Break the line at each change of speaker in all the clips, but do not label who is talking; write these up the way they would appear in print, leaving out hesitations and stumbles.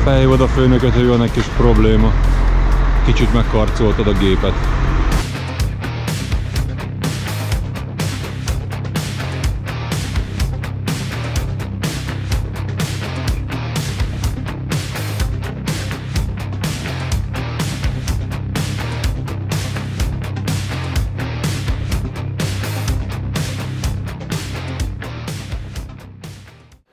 Felhívod a főnököt, hogy van egy kis probléma. Kicsit megkarcoltad a gépet.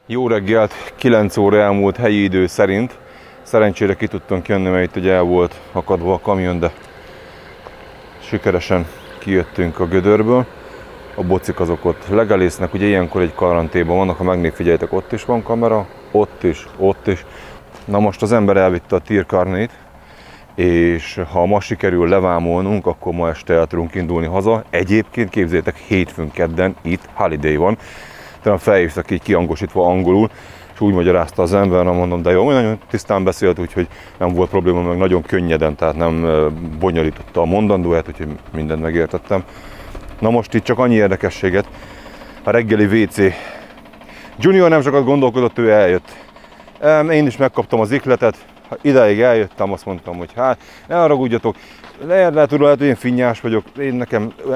Jó reggelt, 9 óra elmúlt helyi idő szerint. Szerencsére ki tudtunk jönni, mert itt ugye el volt akadva a kamion, de sikeresen kijöttünk a gödörből. A bocik azok ott legelésznek, ugye ilyenkor egy karanténban vannak, ha megfigyeljetek, ott is van kamera, ott is. Na most az ember elvitte a tírkarnét, és ha ma sikerül levámolnunk, akkor ma este el tudunk indulni haza. Egyébként képzeljétek, hétfőn, kedden itt holiday van. Talán felhívtak így kiangosítva angolul, és úgy magyarázta az ember, mondom, de jó, nagyon tisztán beszélt, úgyhogy nem volt probléma, meg nagyon könnyeden, tehát nem bonyolította a mondandóját, úgyhogy mindent megértettem. Na most itt csak annyi érdekességet, a reggeli WC. Junior nem sokat gondolkodott, ő eljött. Én is megkaptam az ihletet, ideig eljöttem, azt mondtam, hogy hát, ne haragudjatok, lehet, hogy én finnyás vagyok,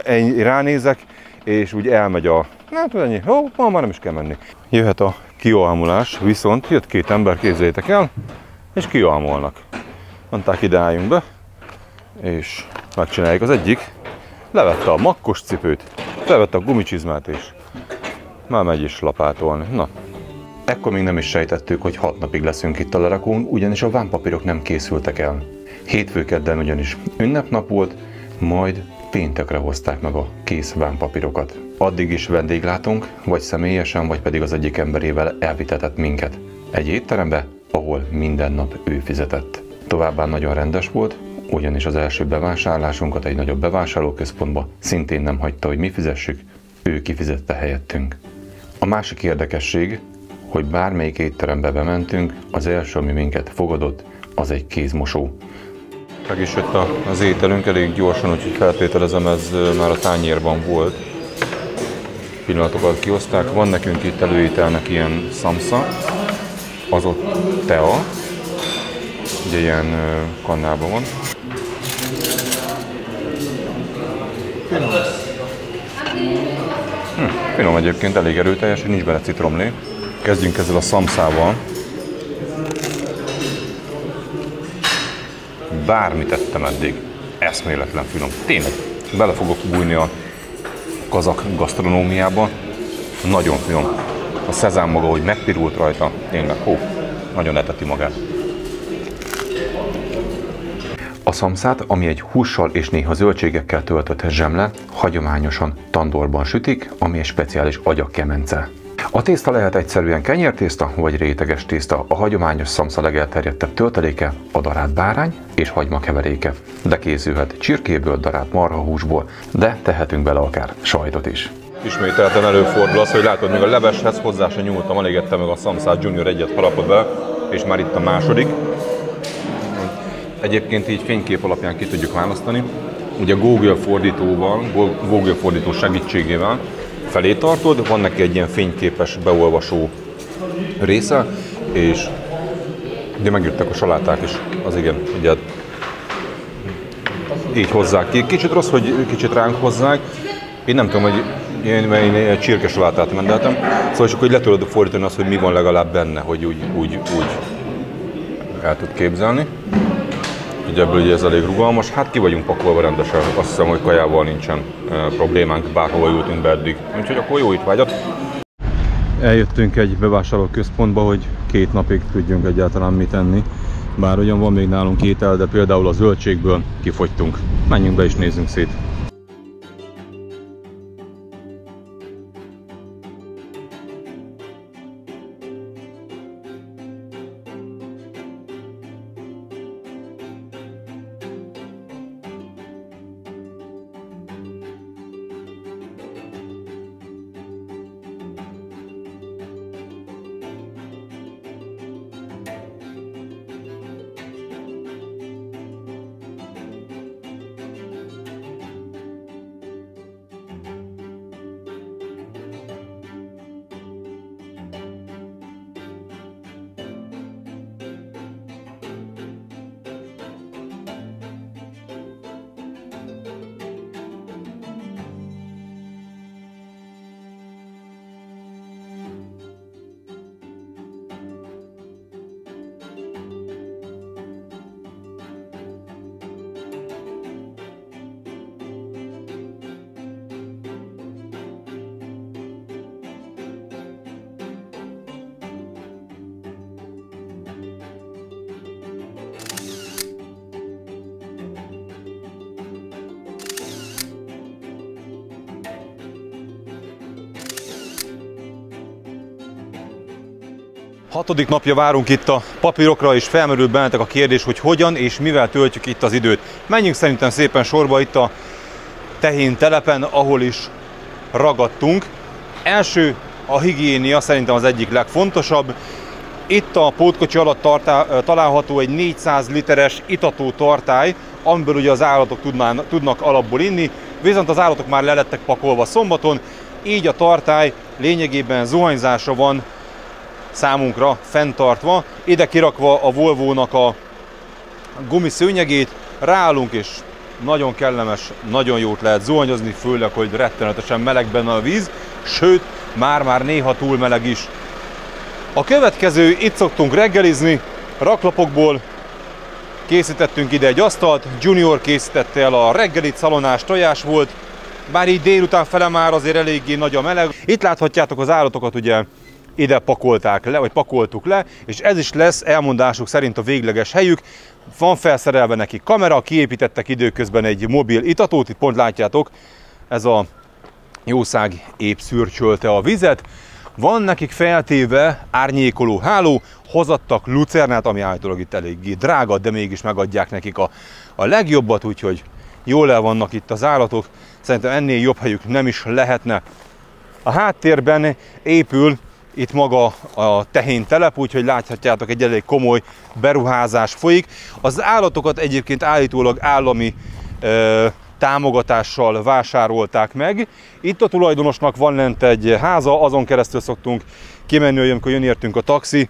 én ránézek, és úgy elmegy a... Hát ennyi, ma már nem is kell menni. Jöhet a kialmulás, viszont jött két ember, képzeljétek el, és kialmolnak. Mondták, ide álljunk be, és megcsináljuk. Az egyik, levette a makkos cipőt, levette a gumicsizmát, és már megy is lapátolni. Na. Ekkor még nem is sejtettük, hogy 6 napig leszünk itt a lerakón, ugyanis a vámpapírok nem készültek el. Hétfő-kedden ugyanis ünnepnap volt, majd péntekre hozták meg a kész vámpapírokat. Addig is vendéglátónk, vagy személyesen, vagy pedig az egyik emberével elvitetett minket egy étterembe, ahol minden nap ő fizetett. Továbbá nagyon rendes volt, ugyanis az első bevásárlásunkat egy nagyobb bevásárlóközpontba szintén nem hagyta, hogy mi fizessük, ő kifizette helyettünk. A másik érdekesség, hogy bármelyik étterembe bementünk, az első, ami minket fogadott, az egy kézmosó. Meg is jött az ételünk elég gyorsan, úgyhogy feltételezem, ez már a tányérban volt. Pillanatokat kihozták. Van nekünk itt előételnek ilyen szamsza, az ott tea, ugye ilyen kannában van. Finom egyébként, elég erőteljes, nincs bele citromlé. Kezdjünk ezzel a szamszával. Bármit ettem eddig, eszméletlen finom. Tényleg, bele fogok bújni a kazak gasztronómiába. Nagyon finom. A szezám maga, hogy megpirult rajta, tényleg, nagyon eteti magát. A szamszát, ami egy hússal és néha zöldségekkel töltött zsemle, hagyományosan tandorban sütik, ami egy speciális agyakkemence. A tészta lehet egyszerűen kenyértészta vagy réteges tészta, a hagyományos szamsza legelterjedtebb tölteléke a darált bárány és hagyma keveréke. De készülhet csirkéből, darált marhahúsból, de tehetünk bele akár sajtot is. Ismételten előfordul az, hogy látod, még a leveshez hozzá se nyúltam, alig ettem meg a szamszát, Junior egyet harapott be, és már itt a második. Egyébként így fénykép alapján ki tudjuk választani. Ugye Google fordítóval, Google fordító segítségével felé tartod, van neki egy ilyen fényképes beolvasó része, és ugye megjöttek a saláták is, az igen, ugye így hozzák ki. Kicsit rossz, hogy kicsit ránk hozzák. Én nem tudom, hogy én egy csirkesalátát rendeltem, szóval csak hogy le tudod fordítani azt, hogy mi van legalább benne, hogy úgy el tud képzelni. Ugye ebből ugye ez elég rugalmas, hát ki vagyunk pakolva rendesen, azt hiszem, hogy kajával nincsen problémánk, bárhova jutunk be eddig. Úgyhogy akkor jó étvágyat! Eljöttünk egy bevásárlóközpontba, hogy 2 napig tudjunk egyáltalán mit enni. Bár ugyan van még nálunk étel, de például a zöldségből kifogytunk. Menjünk be és nézzünk szét! Hatodik napja várunk itt a papírokra, és felmerül bennetek a kérdés, hogy hogyan és mivel töltjük itt az időt. Menjünk szerintem szépen sorba itt a tehén telepen, ahol is ragadtunk. Első, a higiénia szerintem az egyik legfontosabb. Itt a pótkocsi alatt található egy 400 literes itató tartály, amiből ugye az állatok tudnak alapból inni, viszont az állatok már le lettek pakolva szombaton, így a tartály lényegében zuhanyzásra van számunkra fenntartva, ide kirakva a Volvo-nak a gumiszőnyegét, ráállunk és nagyon kellemes, nagyon jót lehet zuhanyozni, főleg, hogy rettenetesen meleg benne a víz, sőt, már néha túl meleg is. A következő, itt szoktunk reggelizni, raklapokból készítettünk ide egy asztalt, Junior készítette el a reggelit, szalonás tojás volt, bár így délután fele már azért eléggé nagy a meleg. Itt láthatjátok az állatokat, ugye ide pakolták le, vagy pakoltuk le, és ez is lesz elmondásuk szerint a végleges helyük. Van felszerelve neki kamera, kiépítettek időközben egy mobil itatót, itt pont látjátok, ez a jószág épp szürcsölte a vizet. Van nekik feltéve árnyékoló háló, hozattak lucernát, ami állítólag itt eléggé drága, de mégis megadják nekik a legjobbat, úgyhogy jól el vannak itt az állatok. Szerintem ennél jobb helyük nem is lehetne. A háttérben épül itt maga a tehén telep, úgyhogy láthatjátok, egy elég komoly beruházás folyik. Az állatokat egyébként állítólag állami támogatással vásárolták meg. Itt a tulajdonosnak van lent egy háza, azon keresztül szoktunk kimenni, amikor jön értünk a taxi,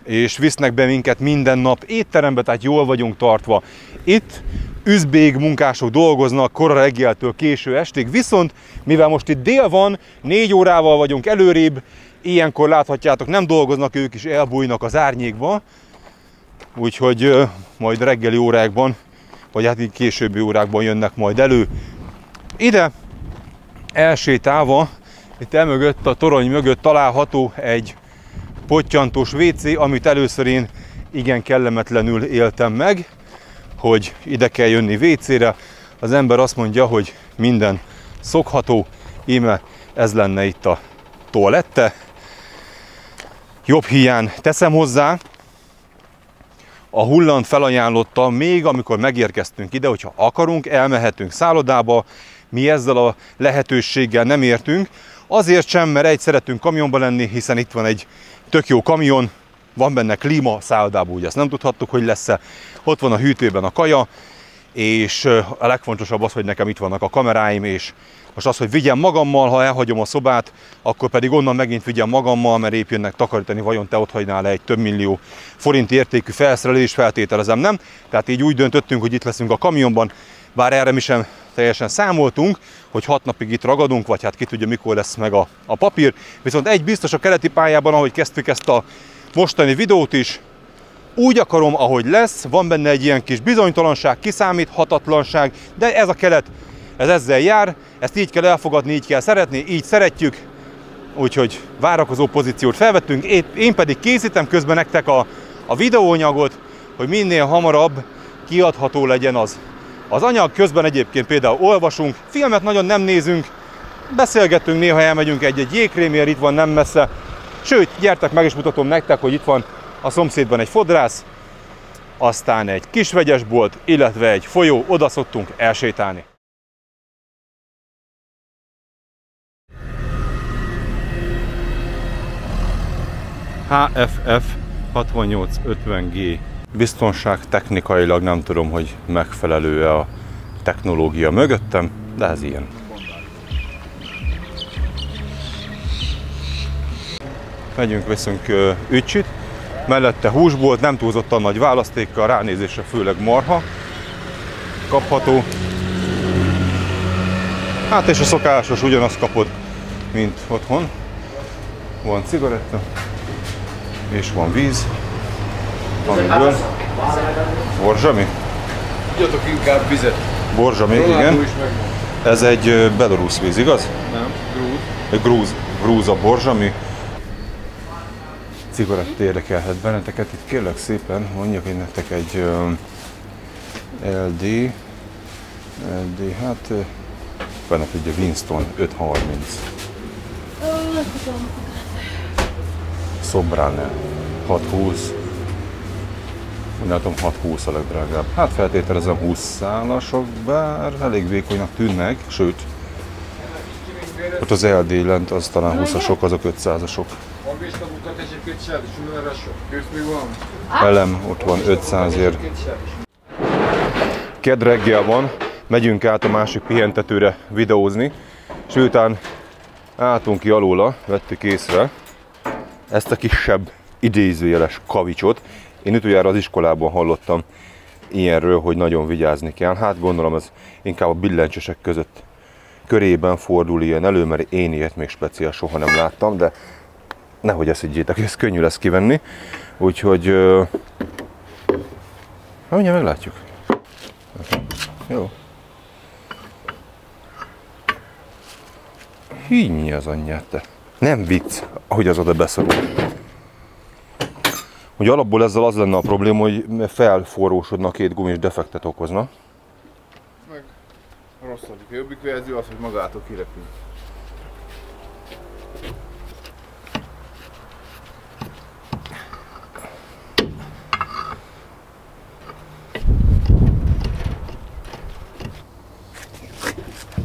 és visznek be minket minden nap étterembe, tehát jól vagyunk tartva. Itt üzbég munkások dolgoznak kora reggeltől késő estig, viszont mivel most itt dél van, 4 órával vagyunk előrébb, ilyenkor láthatjátok, nem dolgoznak, ők is elbújnak az árnyékba, úgyhogy majd reggeli órákban, vagy hát így későbbi órákban jönnek majd elő. Ide elsétálva, itt emögött, a torony mögött található egy pottyantós WC, amit először én igen kellemetlenül éltem meg, hogy ide kell jönni WC-re. Az ember azt mondja, hogy minden szokható, íme ez lenne itt a toalette. Jobb hiány teszem hozzá, a Hullant felajánlotta még, amikor megérkeztünk ide, hogyha akarunk, elmehetünk szállodába, mi ezzel a lehetőséggel nem értünk. Azért sem, mert szeretünk kamionba lenni, hiszen itt van egy tök jó kamion, van benne klíma, szállodában ugye ezt nem tudhattuk, hogy lesz-e. Ott van a hűtőben a kaja, és a legfontosabb az, hogy nekem itt vannak a kameráim, és most az, hogy vigyem magammal, ha elhagyom a szobát, akkor pedig onnan megint vigyem magammal, mert épp jönnek takarítani, vajon te ott hagynál egy több millió forint értékű felszerelés, feltételezem, nem? Tehát így úgy döntöttünk, hogy itt leszünk a kamionban, bár erre mi sem teljesen számoltunk, hogy 6 napig itt ragadunk, vagy hát ki tudja, mikor lesz meg a papír. Viszont egy biztos, a keleti pályában, ahogy kezdtük ezt a mostani videót is, úgy akarom, ahogy lesz, van benne egy ilyen kis bizonytalanság, kiszámíthatatlanság, de ez a kelet, ez ezzel jár, ezt így kell elfogadni, így kell szeretni, így szeretjük, úgyhogy várakozó pozíciót felvettünk, én pedig készítem közben nektek a videóanyagot, hogy minél hamarabb kiadható legyen az anyag, közben egyébként például olvasunk, filmet nagyon nem nézünk, beszélgetünk, néha elmegyünk egy jégkrémért, itt van nem messze, sőt, gyertek, meg is mutatom nektek, hogy itt van a szomszédban egy fodrász, aztán egy kis vegyesbolt, illetve egy folyó, oda szoktunk elsétálni. HFF 6850G. Biztonság technikailag nem tudom, hogy megfelelő-e a technológia mögöttem, de ez ilyen. Megyünk, veszünk ücsit, mellette húsbolt, nem túlzottan nagy választékkal, ránézésre főleg marha kapható. Hát és a szokásos, ugyanazt kapod, mint otthon. Van cigaretta, és van víz, amiből borzsami.
Tudjatok inkább vizet.
Borzsami, igen. Ez egy belorusz víz, igaz?
Nem, grúz.
Egy grúz a borzsami. Cigaretta érdekelhet benneteket. Itt kérlek szépen mondjak én nektek egy LD, hát benne tudja Winston 530. Sobrane. 620. Úgy látom 620 a legdrágább. Hát feltételezem 20 szálasok, bár elég vékonynak tűnnek, sőt, ott az LD lent az talán 20-asok, azok 500-asok. Elem, ott van 500-ért. Kedd reggel van, megyünk át a másik pihentetőre videózni, és miután álltunk ki alóla, vettük észre ezt a kisebb idézőjeles kavicsot. Én utoljára az iskolában hallottam ilyenről, hogy nagyon vigyázni kell. Hát gondolom ez inkább a billencsesek között körében fordul ilyen elő, mert én ilyet még speciál soha nem láttam, de nehogy ezt higgyétek, ez könnyű lesz kivenni. Úgyhogy mindjárt meglátjuk. Jó. Hinnyi az anyját, te. Nem vicc, ahogy az oda beszorul. Hogy alapból ezzel az lenne a probléma, hogy felforrósodna, két gumis defektet okozna.
Meg rosszadik. A jobbik verzió az, hogy magától kirepül.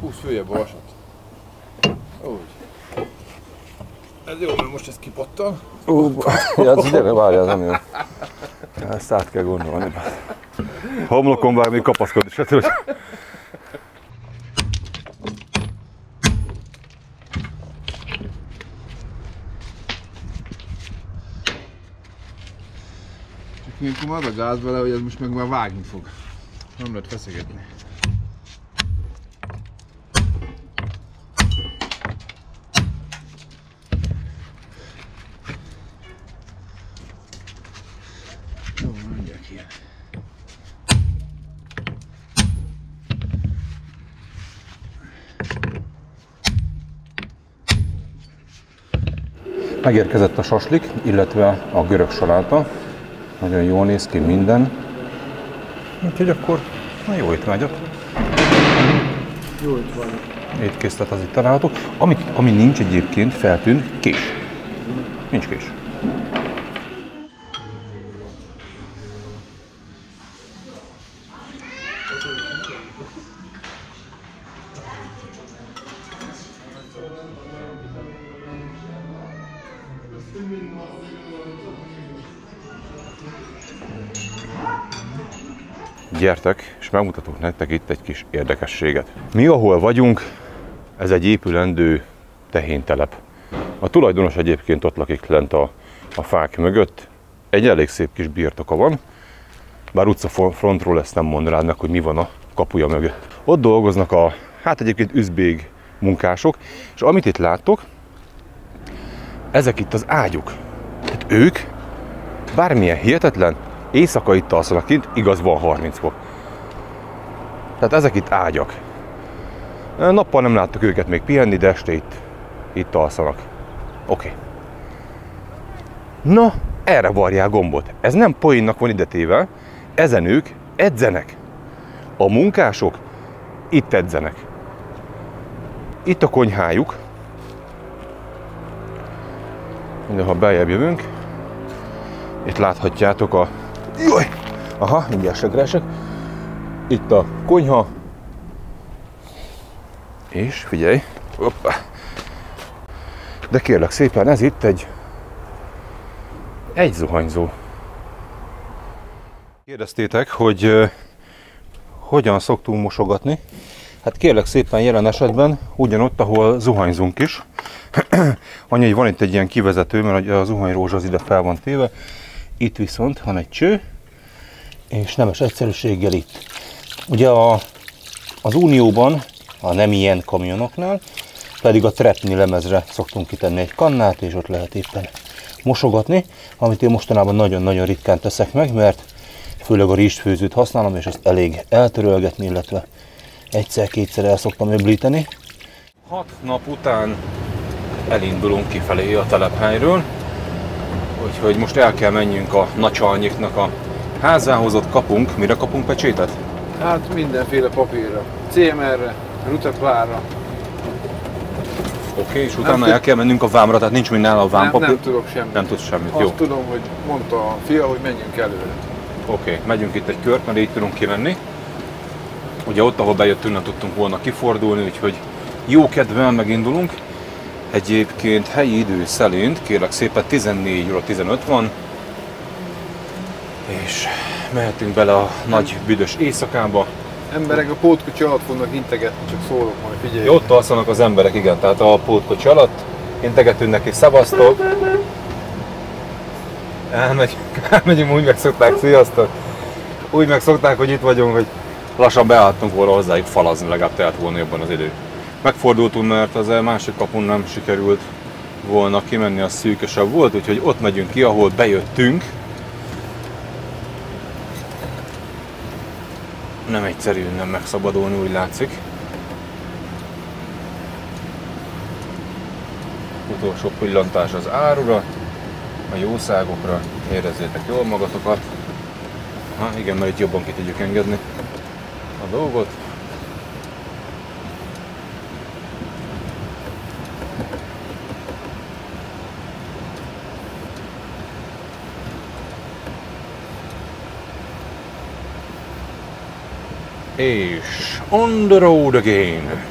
Húsz följebb a vasat. Úgy. Ez jó, mert most ez kipattan.
Gyere, várjál, nem jó. Ezt át kell gondolni. Homlokon vár, még kapaszkodni se tudod.
Csak ilyenkor már ad a gáz vele, hogy ez most meg már vágni fog. Nem lehet feszegetni.
Megérkezett a saslik, illetve a görög saláta. Nagyon jól néz ki minden. Úgyhogy akkor na jó étvágyat.
Jó étvágyat.
Étkészlet az itt található. Ami nincs egyébként, feltűnt, kés. Nincs kés. Gyertek, és megmutatok nektek itt egy kis érdekességet. Mi, ahol vagyunk, ez egy épülendő tehéntelep. A tulajdonos egyébként ott lakik lent a fák mögött. Egy elég szép kis birtoka van, bár utcafrontról ezt nem mond rád meg, hogy mi van a kapuja mögött. Ott dolgoznak hát egyébként üzbég munkások, és amit itt láttok, ezek itt az ágyuk. Tehát ők, bármilyen hihetetlen, éjszaka itt alszanak kint, igaz, van 30 fok. Tehát ezek itt ágyak. Nappal nem láttuk őket még pihenni, de este itt alszanak. Oké. Na, erre varják gombot. Ez nem poénnak van idetéve, ezen ők edzenek. A munkások itt edzenek. Itt a konyhájuk. Ha beljebb jövünk, itt láthatjátok a... Jaj! Aha, mindjárt segresek. Itt a konyha. És figyelj. Hoppá. De kérlek szépen, ez itt egy zuhanyzó. Kérdeztétek, hogy hogyan szoktunk mosogatni. Hát kérlek szépen jelen esetben ugyanott, ahol zuhanyzunk is. Annyi, hogy van itt egy ilyen kivezető, mert a zuhanyrózsa az ide fel van téve. Itt viszont van egy cső, és nemes egyszerűséggel itt. Ugye az Unióban, a nem ilyen kamionoknál, pedig a trepni lemezre szoktunk kitenni egy kannát, és ott lehet éppen mosogatni, amit én mostanában nagyon-nagyon ritkán teszek meg, mert főleg a rizsfőzőt használom, és azt elég eltörölgetni, illetve egyszer-kétszer el szoktam öblíteni. 6 nap után elindulunk kifelé a telephelyről, úgyhogy most el kell menjünk a Nacsalnyiknak a házához, ott kapunk, mire kapunk pecsétet?
Hát mindenféle papírra, CMR-re, Rutepárra.
Oké, és utána el kell mennünk a vámra, tehát nincs minden a vámpapír?
Nem tudok semmit.
Nem tudsz semmit,
Azt
jó.
tudom, hogy mondta a fia, hogy menjünk előre.
Oké, megyünk itt egy kört, mert így tudunk kimenni. Ugye ott, ahol bejöttünk, nem tudtunk volna kifordulni, úgyhogy jó kedvel megindulunk. Egyébként helyi idő szerint, kérlek szépen 14 óra 15 van, és mehetünk bele a nagy büdös éjszakába.
Emberek a pótkocsi alatt fognak integetni, csak szólok majd, figyelj.
Ott alszanak az emberek, igen, tehát a pótkocsi alatt. Integetünk neki, szevasztok. Elmegyünk, úgy megszokták, sziasztok. Úgy megszokták, hogy itt vagyunk, hogy lassan beálltunk volna hozzájuk falazni, legalább telt volna jobban az idő. Megfordultunk, mert az másik kapun nem sikerült volna kimenni, az szűkösebb volt, úgyhogy ott megyünk ki, ahol bejöttünk. Nem egyszerű nem megszabadulni, úgy látszik. Utolsó pillantás az árura, a jószágokra, érezzétek jól magatokat. Igen, mert itt jobban ki tudjuk engedni a dolgot. És on the road again.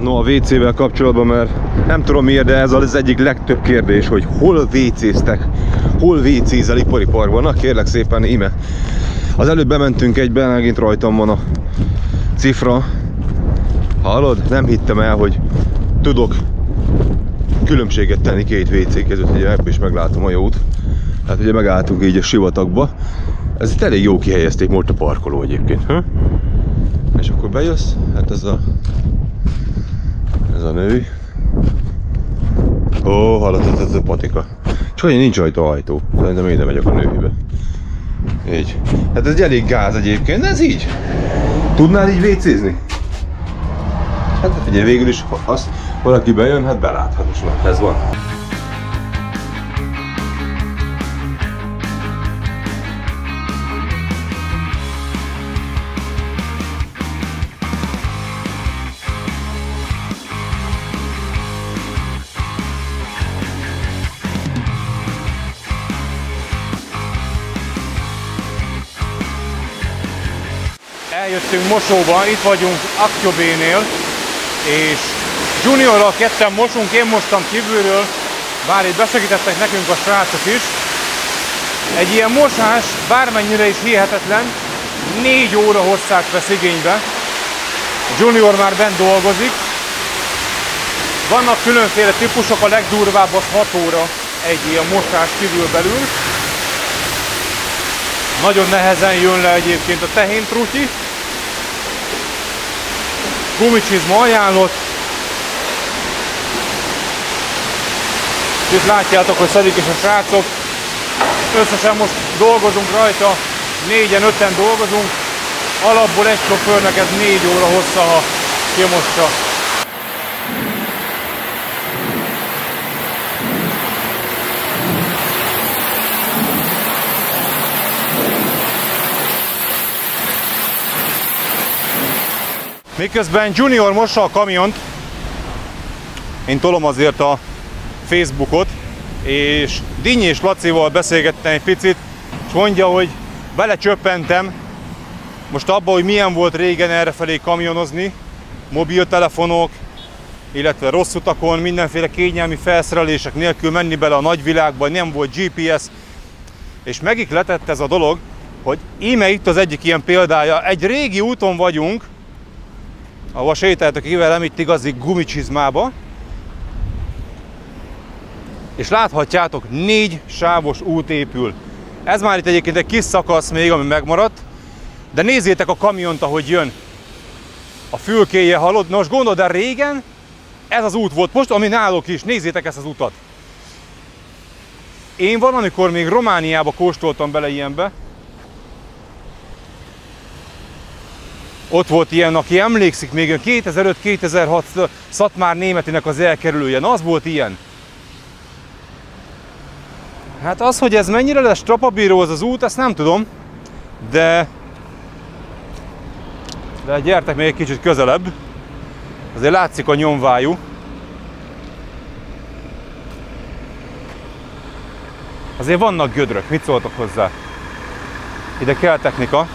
No, a WC-vel kapcsolatban, mert nem tudom miért, de ez az egyik legtöbb kérdés, hogy hol WC-ztek, hol WC-zel ipari parkban. Na kérlek szépen, íme. Az előbb bementünk egybe, megint rajtam van a cifra. Hallod? Nem hittem el, hogy tudok különbséget tenni két WC között, ugye ebből is meglátom a jót. Hát ugye megálltunk így a sivatagba. Ez itt elég jó kihelyezték most a parkoló egyébként. És akkor bejössz, hát ez a nő, Ó, hallott, ez a patika. Csak hogy nincs rajta ajtó. Szerintem én nem megyek a nőhibe. Így. Hát ez egy elég gáz egyébként, de ez így. Tudnál így vécézni? Hát figyelj, végül is, ha azt valaki bejön, hát beláthat, és már ez van.
Eljöttünk mosóba, itt vagyunk Aktyobénél, és Juniorral ketten mosunk, én mostam kívülről, bár itt besegítettek nekünk a srácok is. Egy ilyen mosás, bármennyire is hihetetlen, 4 óra hosszát vesz igénybe. Junior már bent dolgozik. Vannak különféle típusok, a legdurvább az 6 óra egy ilyen mosás kívül-belül. Nagyon nehezen jön le egyébként a tehén-trutyi. Gumicsizma ajánlott. Itt látjátok, hogy szedik is a srácok. Összesen most dolgozunk rajta, 4-5-en dolgozunk. Alapból egy sofőrnek ez 4 óra hossza, ha kimossa. Miközben Junior mossa a kamiont, én tolom azért a Facebookot, és Dinnyés Lacival beszélgettem egy picit, és mondja, hogy belecsöppentem most abba, hogy milyen volt régen errefelé kamionozni, mobiltelefonok, illetve rossz utakon, mindenféle kényelmi felszerelések nélkül menni bele a nagyvilágba, nem volt GPS, és megikletett ez a dolog, hogy íme itt az egyik ilyen példája, egy régi úton vagyunk, ahol sétáltok ki velem itt igazi gumicsizmába, és láthatjátok, 4 sávos út épül. Ez már itt egyébként egy kis szakasz még, ami megmaradt, de nézzétek a kamiont, ahogy jön. A fülkéje halott. Na most gondold el, régen ez az út volt, most ami náluk is, nézzétek ezt az utat. Én valamikor még Romániába kóstoltam bele ilyenbe. Ott volt ilyen, aki emlékszik még 2005-2006 Szatmár Németinek az elkerülője. Na, az volt ilyen. Hát az, hogy ez mennyire lesz strapabíró az út, ezt nem tudom. De gyertek még egy kicsit közelebb. Azért látszik a nyomvájú. Azért vannak gödrök, mit szóltok hozzá? Ide kell technika.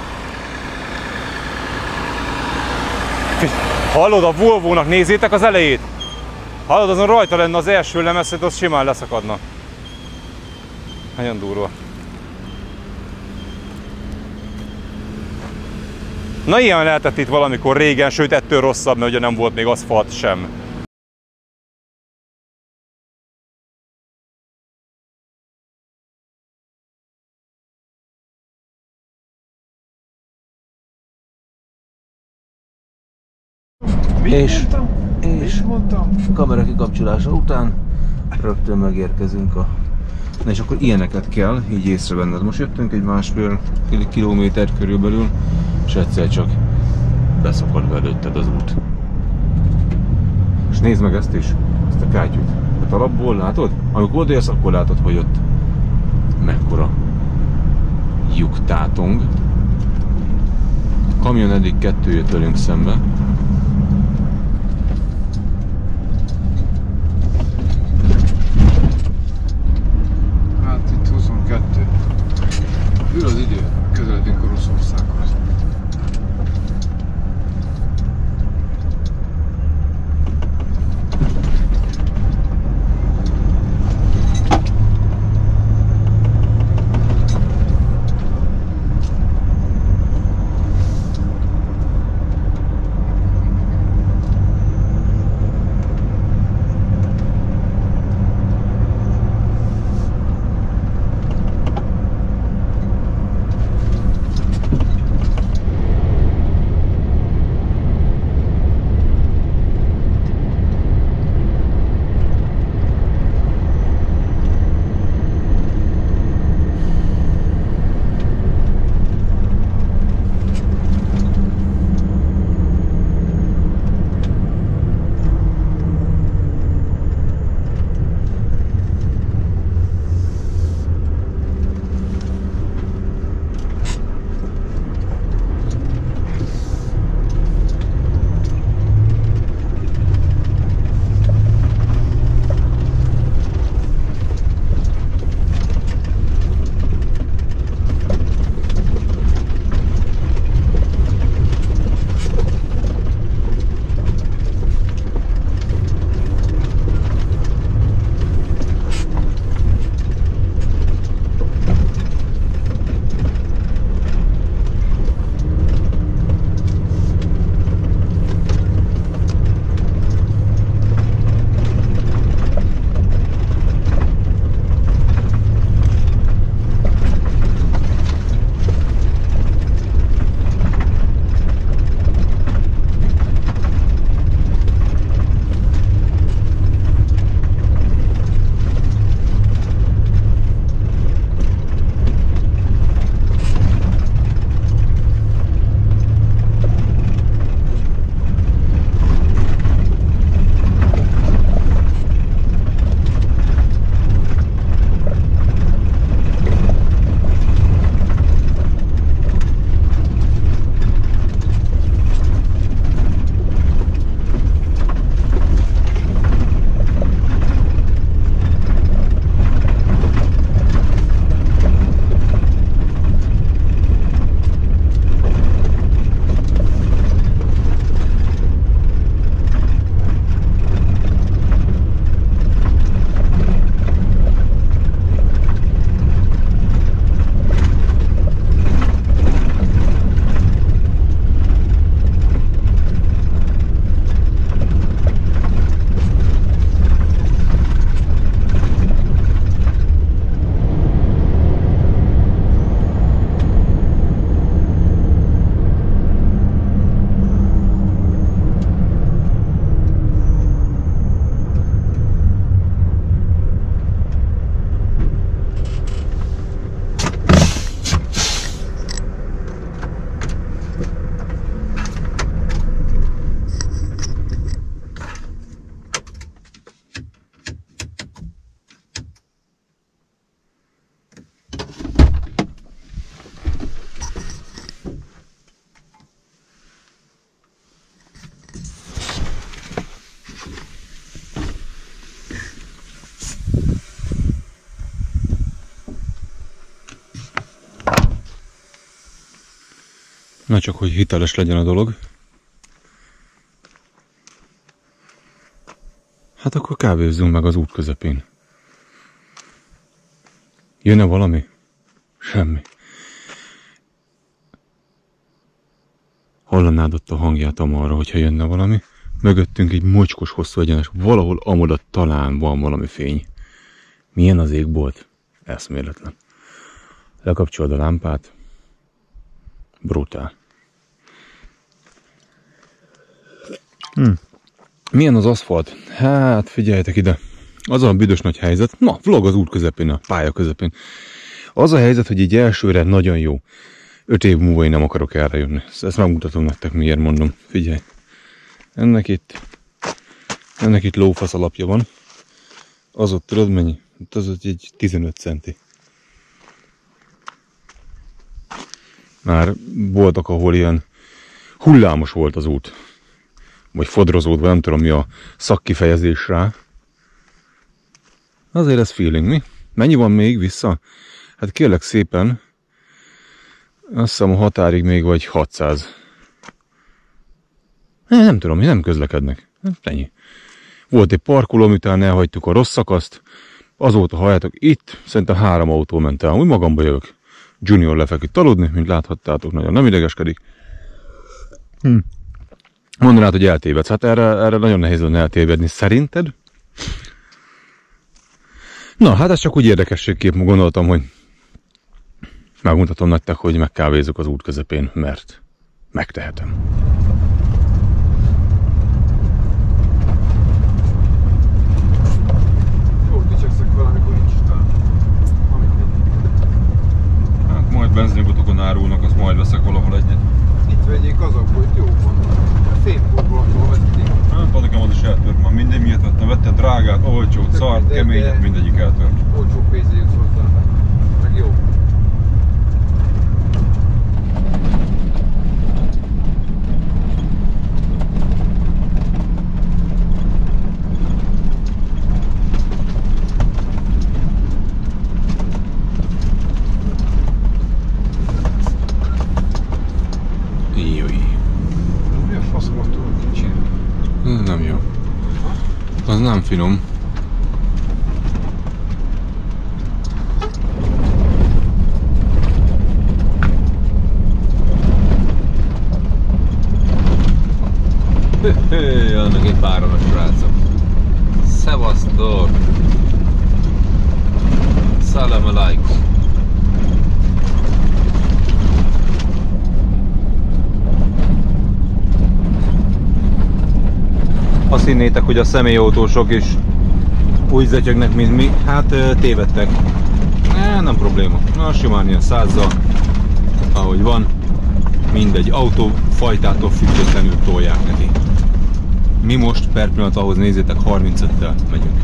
Hallod, a Volvo-nak nézzétek az elejét? Hallod, azon rajta lenne az első lemez, hogy az simán leszakadna. Nagyon durva. Na, ilyen lehetett itt valamikor régen, sőt ettől rosszabb, mert ugye nem volt még aszfalt sem.
És kamera kikapcsolása után rögtön megérkezünk a... Na és akkor ilyeneket kell így észrevenned. Most jöttünk egy másfél kilométert körülbelül, és egyszer csak beszakad előtted az út. És nézd meg ezt is, ezt a kátyút. Hát alapból látod? Amikor odaérsz, akkor látod, hogy ott mekkora lyuk tátong. A kamion eddig 2 jött velünk szembe.
Hűl az idő, közeledünk Oroszországhoz.
Na csak, hogy hiteles legyen a dolog. Hát akkor kávézzunk meg az út közepén. Jön-e valami? Semmi. Hallanád ott a hangját Amarra, hogyha jönne valami. Mögöttünk egy mocskos hosszú egyenes, valahol amoda talán van valami fény. Milyen az égbolt? Eszméletlen. Lekapcsolod a lámpát. Brutál. Milyen az aszfalt? Hát figyeljetek ide. Az a büdös nagy helyzet. Na, vlog az út közepén, a pálya közepén. Az a helyzet, hogy így elsőre nagyon jó. 5 év múlva én nem akarok erre jönni. Ezt megmutatom nektek, miért mondom. Figyelj. Ennek itt lófasz alapja van. Az ott tudod mennyi? Az ott egy 15 centi. Már voltak, ahol ilyen hullámos volt az út. Vagy fodrozódva, nem tudom mi a szakkifejezés rá. Azért ez feeling, mi? Mennyi van még vissza? Hát kérlek szépen, azt hiszem a határig még vagy 600. Nem tudom, nem közlekednek. Ennyi. Volt egy parkoló, miután elhagytuk a rossz szakaszt. Azóta halljátok, itt szerintem 3 autó ment el. Úgy magamba jövök. Junior lefeküdt aludni, mint láthattátok, nagyon nem idegeskedik. Mondanád, hogy eltévedsz. Hát erre nagyon nehéz lenne eltévedni. Szerinted? Na, hát ez csak úgy érdekességképp gondoltam, hogy megmutatom nektek, hogy megkávézok az út közepén, mert megtehetem.
Jó, dicsekszek valamikor nincs
Hát majd benzinkutokon árulnak, azt majd veszek valahol egyet.
Itt vegyék azokból, hogy jó van. Fénypótolakból vették.
Hát nekem az is eltört már. Minden miért vettem. Vettem drágát, olcsót, szart, keményet, mindegyik eltört.
Olcsó pénzé jutsz hozzá. Meg jó.
Nem jó. Az nem finom.
Jönnek egy páran a srácok. Szevasztok! Salam alaikum!
Azt hinnétek, hogy a személyautósok is úgy zetyögnek, mint mi. Hát tévedtek. Nem probléma. Na, simán ilyen 100-zal, ahogy van. Mindegy, autófajtától függetlenül tolják neki. Mi most per pillanat ahhoz nézzétek, 35-tel megyünk.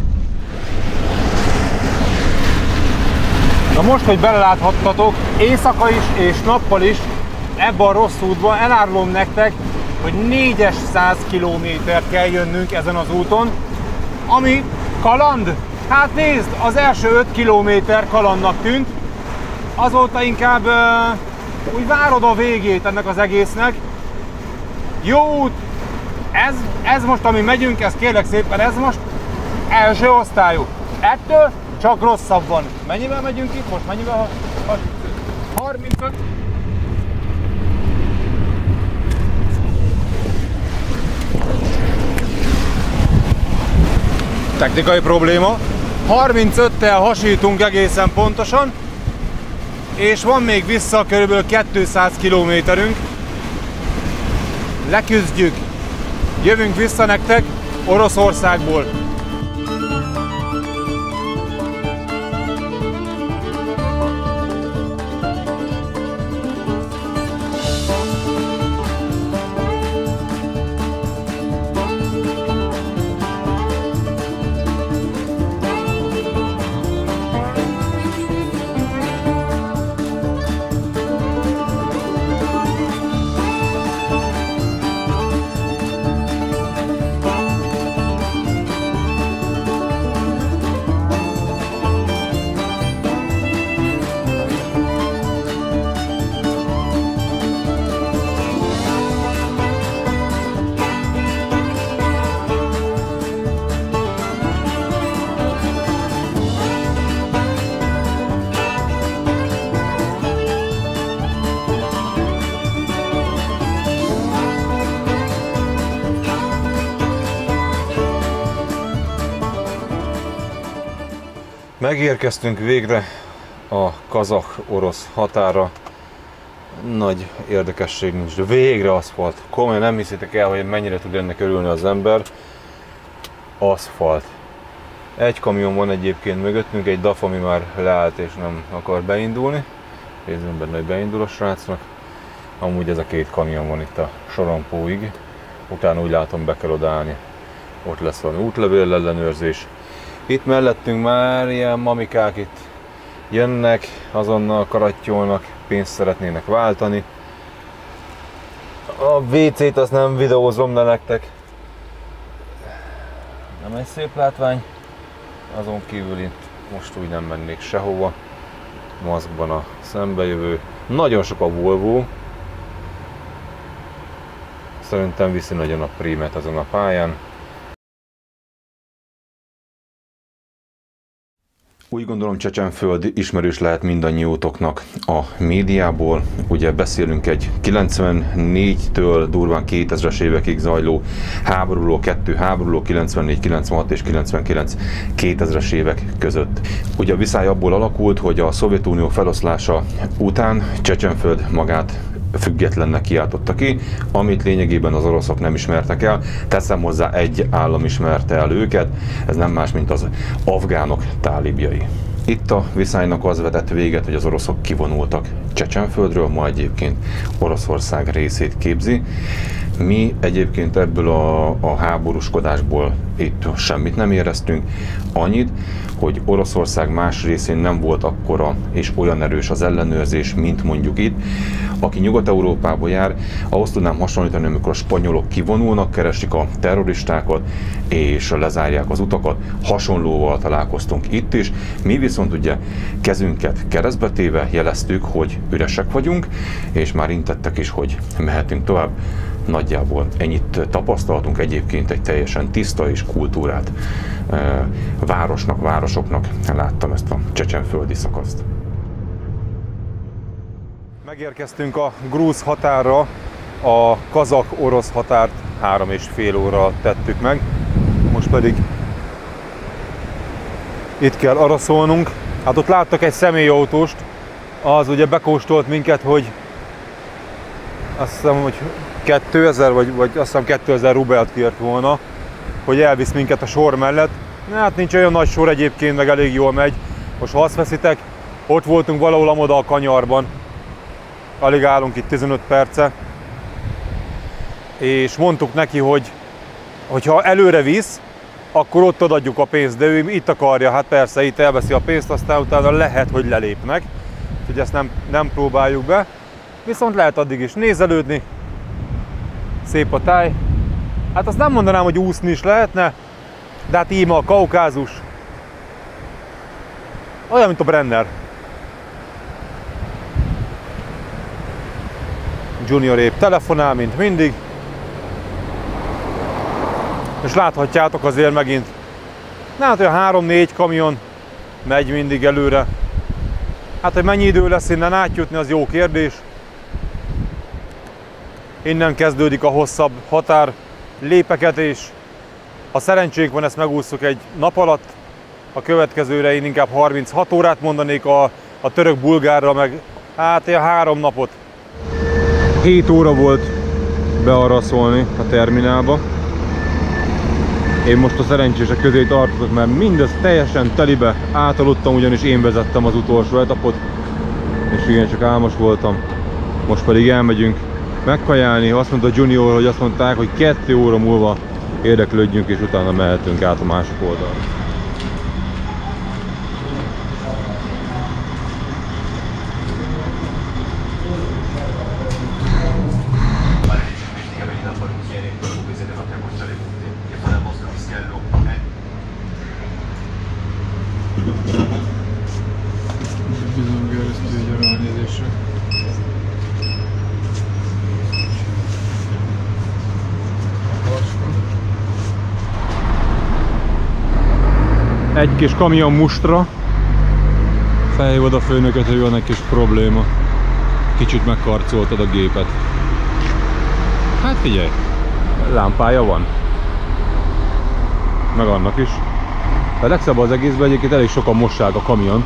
Na most, hogy beleláthattatok, éjszaka is és nappal is ebbe a rossz útba, elárulom nektek, hogy 400 kilométert kell jönnünk ezen az úton, ami kaland. Hát nézd, az első 5 kilométer kalandnak tűnt, azóta inkább úgy várod a végét ennek az egésznek. Jó út, ez most, ami megyünk, ez kérlek szépen, ez most első osztályú. Ettől csak rosszabb van. Mennyivel megyünk itt most? Mennyivel? 35. Technikai probléma. 35-tel hasítunk egészen pontosan, és van még vissza körülbelül 200 kilométerünk. Leküzdjük. Jövünk vissza nektek Oroszországból.
Megérkeztünk végre a kazakh-orosz határa. Nagy érdekesség nincs, de végre aszfalt. Komolyan nem hiszitek el, hogy mennyire tud ennek örülni az ember. Aszfalt. Egy kamion van egyébként mögöttünk, egy DAF, ami már leállt és nem akar beindulni. Nézzünk benne, hogy beindul a srácnak. Amúgy ez a két kamion van itt a sorompóig. Utána úgy látom, be kell odaállni. Ott lesz valami útlevél ellenőrzés. Itt mellettünk már ilyen mamikák itt jönnek, azonnal karattyolnak, pénzt szeretnének váltani. A WC-t azt nem videózom le nektek. Nem egy szép látvány. Azon kívül itt most úgy nem mennék sehova. Maszkban a szembejövő. Nagyon sok a Volvo. Szerintem viszi nagyon a prímet azon a pályán. Úgy gondolom, Csecsenföld ismerős lehet mindannyiótoknak a médiából. Ugye beszélünk egy 94-től durván 2000-es évekig zajló háborúról, 94, 96 és 99 2000-es évek között. Ugye a viszály abból alakult, hogy a Szovjetunió feloszlása után Csecsenföld magát függetlennek kiáltotta ki, amit lényegében az oroszok nem ismertek el. Teszem hozzá, egy állam ismerte el őket, ez nem más, mint az afgánok tálibjai. Itt a viszálynak az vetett véget, hogy az oroszok kivonultak Csecsenföldről, ma egyébként Oroszország részét képzi. Mi egyébként ebből a háborúskodásból itt semmit nem éreztünk, annyit, hogy Oroszország más részén nem volt akkora és olyan erős az ellenőrzés, mint mondjuk itt. Aki Nyugat-Európába jár, ahhoz tudnám hasonlítani, amikor a spanyolok kivonulnak, keresik a terroristákat és lezárják az utakat. Hasonlóval találkoztunk itt is. Mi viszont ugye kezünket keresztbe téve jeleztük, hogy üresek vagyunk, és már intettek is, hogy mehetünk tovább. Nagyjából ennyit tapasztaltunk, egyébként egy teljesen tiszta és kultúrát városoknak láttam ezt a csecsenföldi szakaszt.
Megérkeztünk a grúz határra, a kazakh-orosz határt 3,5 óra tettük meg, most pedig itt kell araszolnunk. Hát ott láttak egy személyautóst, az ugye bekóstolt minket, hogy azt hiszem, hogy 2000 vagy azt hiszem 2000 rubelt kért volna, hogy elvisz minket a sor mellett. Hát nincs olyan nagy sor egyébként, meg elég jól megy. Most ha azt veszitek, ott voltunk valahol amoda a kanyarban. Alig állunk itt 15 perce. És mondtuk neki, hogy ha előre visz, akkor ott adjuk a pénzt, de ő itt akarja, hát persze itt elveszi a pénzt, aztán utána lehet, hogy lelépnek. Úgyhogy ezt nem próbáljuk be. Viszont lehet addig is nézelődni. Szép a táj. Hát azt nem mondanám, hogy úszni is lehetne, de hát íme a Kaukázus. Olyan, mint a Brenner. Junior épp telefonál, mint mindig. És láthatjátok azért megint, hát olyan 3-4 kamion megy mindig előre. Hát, hogy mennyi idő lesz innen átjutni, az jó kérdés. Innen kezdődik a hosszabb határ lépegetés. Ha szerencsénk van, ezt megússzuk egy nap alatt. A következőre én inkább 36 órát mondanék, a török-bulgárra meg hát ilyen 3 napot.
7 óra volt bearaszolni a terminálba. Én most a szerencsések közé tartozok, mert mindez teljesen telibe átaludtam, ugyanis én vezettem az utolsó etapot, és igen, csak álmos voltam. Most pedig elmegyünk megkajálni. Azt mondta Junior, hogy azt mondták, hogy 2 óra múlva érdeklődjünk, és utána mehetünk át a másik oldalra. Egy kis kamion mustra. Felhívod a főnököt, hogy van egy kis probléma. Kicsit megkarcoltad a gépet. Hát figyelj, lámpája van. Meg annak is.
A legszebb az egészben egyébként elég sokan mossák a kamiont.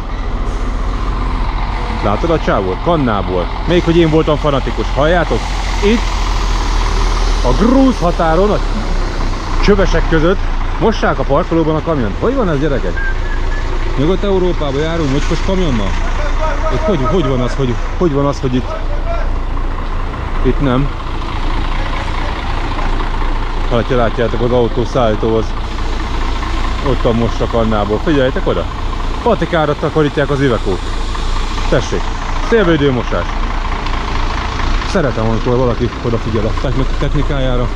Látod a csávot? Kannából. Még hogy én voltam fanatikus. Halljátok? Itt a grúz határon, a csövesek között mossák a parkolóban a kamiont. Hogy van ez, gyerekek? Nyugat-Európában járunk mocskos kamionnal? Itt hogy van az, hogy itt nem? Ha látjátok, az autó szállítóhoz ott a most a kannából. Figyeljetek oda! Patikára takarítják az üvegkót. Tessék! Szélvédőmosás. Szeretem, amikor valaki odafigyel a technikájára.